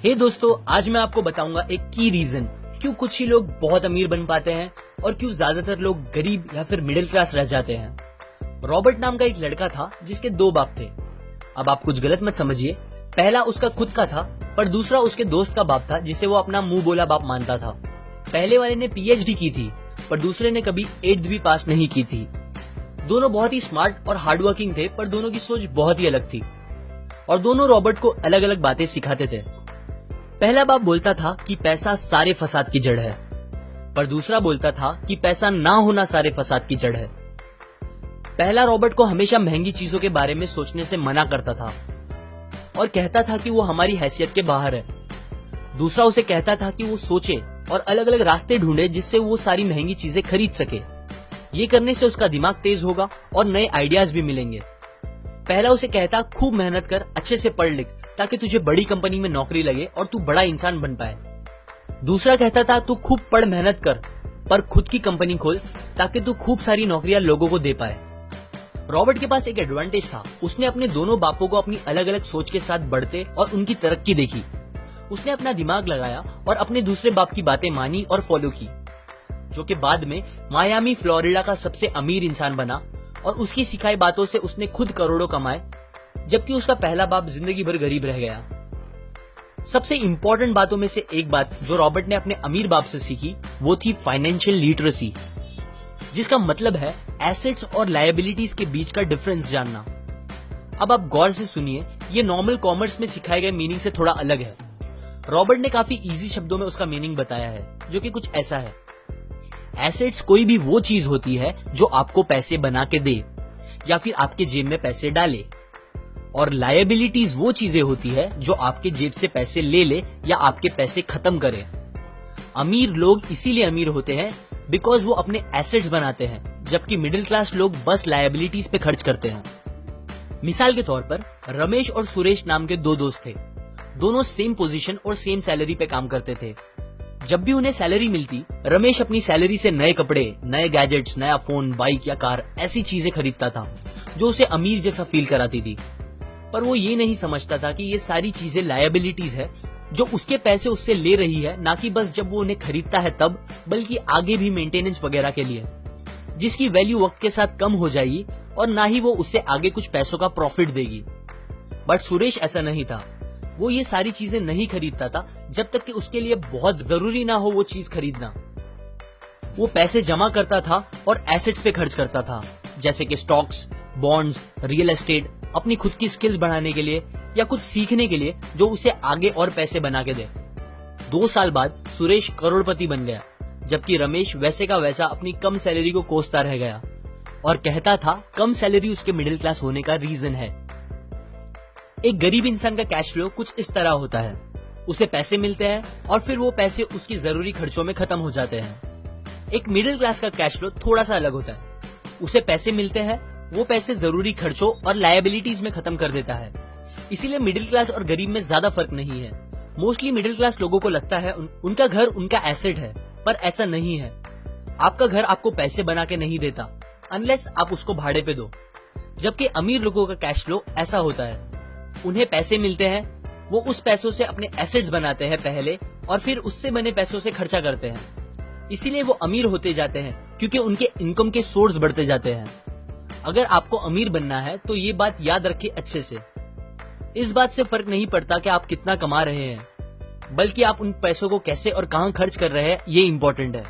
हे दोस्तों, आज मैं आपको बताऊंगा एक की रीजन क्यों कुछ ही लोग बहुत अमीर बन पाते हैं और क्यों ज्यादातर लोग गरीब या फिर मिडिल क्लास रह जाते हैं। रॉबर्ट नाम का एक लड़का था जिसके दो बाप थे। अब आप कुछ गलत मत समझिए, पहला उसका खुद का था पर दूसरा उसके दोस्त का बाप था जिसे वो अपना मुंह बोला बाप मानता था। पहले वाले ने पीएचडी की थी पर दूसरे ने कभी 8th भी पास नहीं की थी। दोनों बहुत ही स्मार्ट और हार्डवर्किंग थे पर दोनों की सोच बहुत ही अलग थी और दोनों रॉबर्ट को अलग अलग बातें सिखाते थे। पहला बाप बोलता था कि पैसा सारे फसाद की जड़ है, पर दूसरा बोलता था कि पैसा ना होना सारे फसाद की जड़ है। पहला रॉबर्ट को हमेशा महंगी चीजों के बारे में सोचने से मना करता था और कहता था कि वो हमारी हैसियत के बाहर है। दूसरा उसे कहता था कि वो सोचे और अलग अलग रास्ते ढूंढे जिससे वो सारी महंगी चीजें खरीद सके। ये करने से उसका दिमाग तेज होगा और नए आइडियाज भी मिलेंगे। पहला उसे कहता खूब मेहनत कर, अच्छे से पढ़ लिख ताकि तुझे बड़ी कंपनी में नौकरी लगे और तू बड़ा इंसान बन पाए। दूसरा कहता था तू खूब पढ़ मेहनत कर पर खुद की कंपनी खोल ताकि तू खूब सारी नौकरियां लोगों को दे पाए। रॉबर्ट के पास एक एडवांटेज था, उसने अपने दोनों बापों को अपनी अलग अलग सोच के साथ बढ़ते और उनकी तरक्की देखी। उसने अपना दिमाग लगाया और अपने दूसरे बाप की बातें मानी और फॉलो की, जो कि बाद में मायामी फ्लोरिडा का सबसे अमीर इंसान बना और उसकी सिखाई बातों से उसने खुद करोड़ों कमाए, जबकि उसका पहला बाप जिंदगी भर गरीब रह गया। सबसे इंपॉर्टेंट बातों में से एक बात जो रॉबर्ट ने अपने अमीर बाप से सीखी वो थी फाइनेंशियल लिटरेसी, जिसका मतलब है एसेट्स और लायबिलिटीज के बीच का डिफरेंस जानना। अब आप गौर से सुनिए, ये नॉर्मल कॉमर्स में सिखाए गए मीनिंग से थोड़ा अलग है। रॉबर्ट ने काफी इजी शब्दों में उसका मीनिंग बताया है, जो कि कुछ ऐसा है। एसेट्स कोई भी वो चीज होती है जो आपको पैसे बना के दे या फिर आपके जेब में पैसे डाले, और लायबिलिटीज वो चीजें होती है जो आपके जेब से पैसे ले ले या आपके पैसे खत्म करे। अमीर लोग इसीलिए अमीर होते हैं बिकॉज वो अपने एसेट्स बनाते हैं, जबकि मिडिल क्लास लोग बस लायबिलिटीज पे खर्च करते हैं। मिसाल के तौर पर रमेश और सुरेश नाम के दो दोस्त थे। दोनों सेम पोजीशन और सेम सैलरी पे काम करते थे। जब भी उन्हें सैलरी मिलती, रमेश अपनी सैलरी से नए कपड़े, नए गैजेट्स, नया फोन, बाइक या कार ऐसी चीजें खरीदता था जो उसे अमीर जैसा फील कराती थी। पर वो ये नहीं समझता था कि ये सारी चीजें लायबिलिटीज है जो उसके पैसे उससे ले रही है, ना कि बस जब वो उन्हें खरीदता है तब, बल्कि आगे भी मेंटेनेंस वगैरह के लिए, जिसकी वैल्यू वक्त के साथ कम हो जाएगी और ना ही वो उससे आगे कुछ पैसों का प्रॉफिट देगी। बट सुरेश ऐसा नहीं था। वो ये सारी चीजें नहीं खरीदता था जब तक कि उसके लिए बहुत जरूरी ना हो वो चीज खरीदना। वो पैसे जमा करता था और एसेट्स पे खर्च करता था, जैसे कि स्टॉक्स, बॉन्ड्स, रियल एस्टेट, अपनी खुद की स्किल्स बढ़ाने के लिए या कुछ सीखने के लिए जो उसे आगे और पैसे बना के दे। 2 साल बाद सुरेश करोड़पति बन गया, जबकि रमेश वैसे का वैसा अपनी कम सैलरी को कोसता रह गया और कहता था कम सैलरी उसके मिडिल क्लास होने का रीजन है। एक गरीब इंसान का कैश फ्लो कुछ इस तरह होता है। उसे पैसे मिलते हैं और फिर वो पैसे उसकी जरूरी खर्चों में खत्म हो जाते हैं। एक मिडिल क्लास का कैश फ्लो थोड़ा सा अलग होता है। उसे पैसे मिलते हैं, वो पैसे जरूरी खर्चों और लायबिलिटीज में खत्म कर देता है। इसीलिए मिडिल क्लास और गरीब में ज्यादा फर्क नहीं है। मोस्टली मिडिल क्लास लोगों को लगता है उनका घर उनका एसेट है, पर ऐसा नहीं है। आपका घर आपको पैसे बना के नहीं देता अनलेस आप उसको भाड़े पे दो, जबकि अमीर लोगों का कैश फ्लो ऐसा होता है। उन्हें पैसे मिलते हैं, वो उस पैसों से अपने एसेट्स बनाते हैं पहले और फिर उससे बने पैसों से खर्चा करते हैं। इसीलिए वो अमीर होते जाते हैं क्योंकि उनके इनकम के सोर्स बढ़ते जाते हैं। अगर आपको अमीर बनना है तो ये बात याद रखिए अच्छे से। इस बात से फर्क नहीं पड़ता कि आप कितना कमा रहे हैं, बल्कि आप उन पैसों को कैसे और कहां खर्च कर रहे हैं, ये इंपॉर्टेंट है।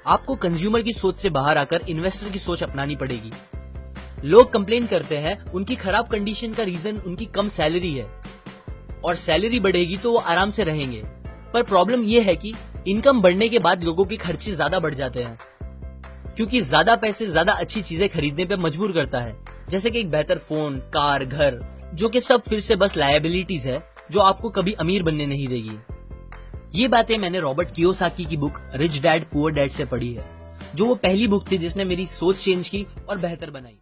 आपको कंज्यूमर की सोच से बाहर आकर इन्वेस्टर की सोच अपनानी पड़ेगी। लोग कंप्लेन करते हैं उनकी खराब कंडीशन का रीजन उनकी कम सैलरी है और सैलरी बढ़ेगी तो वो आराम से रहेंगे। पर प्रॉब्लम ये है कि इनकम बढ़ने के बाद लोगों के खर्चे ज्यादा बढ़ जाते हैं, क्योंकि ज्यादा पैसे ज्यादा अच्छी चीजें खरीदने पे मजबूर करता है, जैसे कि एक बेहतर फोन, कार, घर, जो कि सब फिर से बस लायबिलिटीज है जो आपको कभी अमीर बनने नहीं देगी। ये बातें मैंने रॉबर्ट कियोसाकी की book rich dad poor dad से पढ़ी है, जो वो पहली बुक थी जिसने मेरी सोच चेंज की और बेहतर बनाई।